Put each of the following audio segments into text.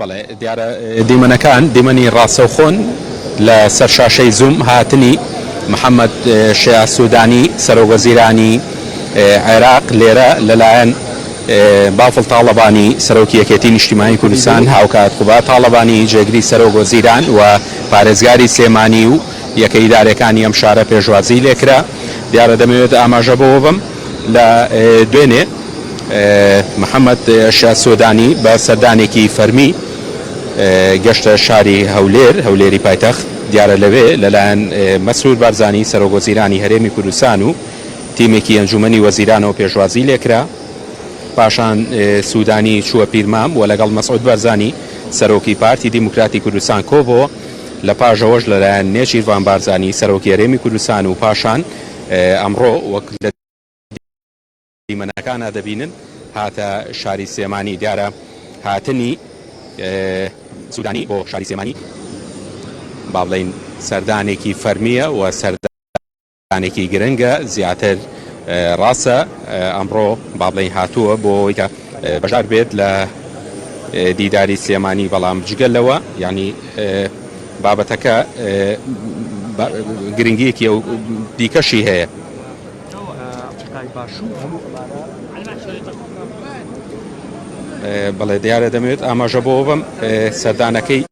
بەڵێ دیارە دیمەنەکان دیمەنی ڕاستەوخۆن لە سەر شاشەی زوم هاتنی محەممەد شێع سوودانی سەرۆگەزیرانی عێراق لێرە لەلایەن بافڵ تاڵەبانی سەرۆکی یەکێتی نیشتیمانی کوردستان هاوکات قوبا تاڵەبانی جێگری سەرۆگۆزیران و پارێزگاری سلێمانی و یەکە ئیدارەکانی ئەم شارە پێشوازی لێکرا دیارە دەمەوێت ئاماژە بەوە بم لە دوێنێ محەممەد شێع سوودانی بە سەردانێکی فەرمی گەشتە شاری هەولێری پایتەخت دیارە لەوێ لەلایەن مەسرور بارزانی سەرۆگۆزیرانی هەرێمی کوردستان و تیمێکی ئەنجومەنی وەزیرانەوە پێشوازی لێکرا پاشان سوودانی چووە پیرمام و لەگەڵ مەسعود بارزانی سەرۆکی پارتی دیموکراتی کوردستان کۆبۆ لە پاژەوەش لەلایەن نێچیروان بارزانی سەرۆکی هەرێمی کوردستان و پاشان ئەمڕۆ وەک لە دیمەنەکانە دەبینن هاتە شاری سلێمانی دیارە هاتنی سوودانی بۆ شاری سلێمانی با بڵێین سەردانێکی فەرمیە و سەردانێکی گرنگە زیاتر ڕاستە ئەمڕۆ با بڵێین هاتووە بۆ ئەوەی کە بەشدار بێت لە دیداری سلێمانی بەڵام جگەلەوە ینی بابەتەکە گرنگیەکی و دیکەشی هەیە بەڵێ دیارە دەمەوێت ئاماژە بۆ بم سەردانەکەی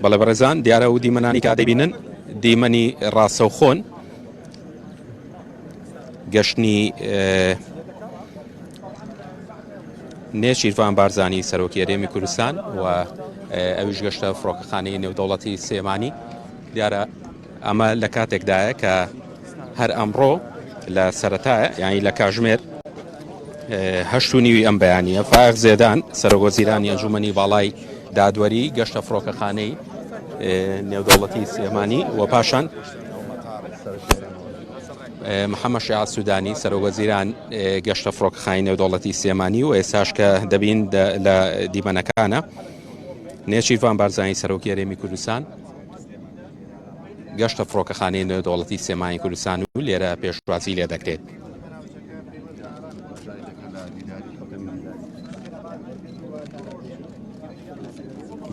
بەڵێ بەڕێزان دیارە و دیمەنانی کا دەبینن دیمەنی ڕاستەوخۆن گەشتنی نێچیروان بارزانی سەرۆکی هەرێمی کوردستان و ئەویش گەشتە فڕۆکەخانەی نێودەوڵەتی سلێمانی دیارە ئەمە لە کاتێکدایە کە هەر ئەمڕۆ لە سەرەتایە یانی لە کاژمێر 8:30 ئەم بەیانیە فائق زێدان سەرۆکوەزیرانی ئەنجومەنی باڵای دادوەری گەشتە فڕۆکەخانەی نێودەوڵەتی سلێمانی و پاشان محەممەد شیع سوودانی سەرۆکوەزیران گەشتە فڕۆکەخانەی نێودەوڵەتی سلێمانی و ئێستاش کە دەبین لە دیمەنەکانە نێچیروان بارزانی سەرۆکی هەرێمی کوردستان گەشتە فڕۆکەخانەی نێودەوڵەتی سلێمانی کوردستان و لێرە پێشوازی لێ دەکرێت.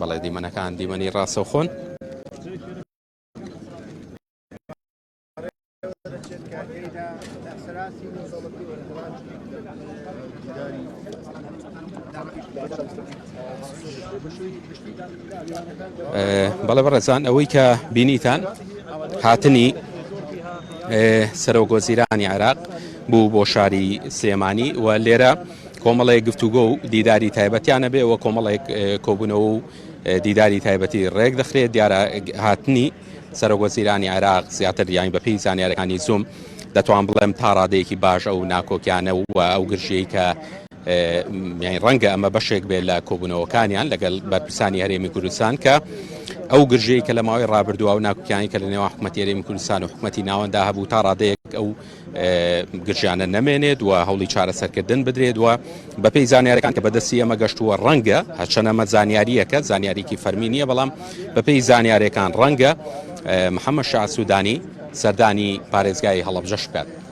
بەڵێ دیمەنەکان دیمەنی ڕاستەوخۆن بەڵێ بەڕێزان ئەوەی کە بینیتان هاتنی سەرۆکوەزیرانی عێراق بوو بۆ شاری سلێمانی و لێرە کۆمەڵێک گفتوگۆ و دیداری تایبەتیانە بێ و کۆمەڵێک کۆبوونەوە و دیداری تایبەتی ڕێک دەخرێت دیارە هاتنی سەرۆکوەزیرانی عێراق زیاتر یانی بەپێی زانیاریەکانی زوم دەتوان بڵێم تا ڕادەیەکی باش ئەو ناکۆکیانە و ئەو گرژەیە کە یانی ڕەنگە ئەمە بەشێک بێت لە کۆبوونەوەکانیان لەگەڵ بەرپرسانی هەرێمی کوردستان کە ئەو گرژەیە کە لە ماوەی ڕابردووە و ناکۆکیانی کە لە نێوان حکومەتی هەرێمی کوردستان و حکومەتی ناوەندا هەبوو تا ڕادەیەک ئەو گرژیانە نەمێنێت و هەوڵی چارەسەرکردن بدرێت و بەپێی زانیاریەکان کە بەدەستی ئەمە گەشتووە ڕەنگە هەرچەنە ئەمە زانیاریەکە زانیاریکی فەرمی نییە بەڵام بەپێی زانیاریەکان ڕەنگە محەممەد شیع سوودانی سەردانی پارێزگای هەڵەبجەش بکات.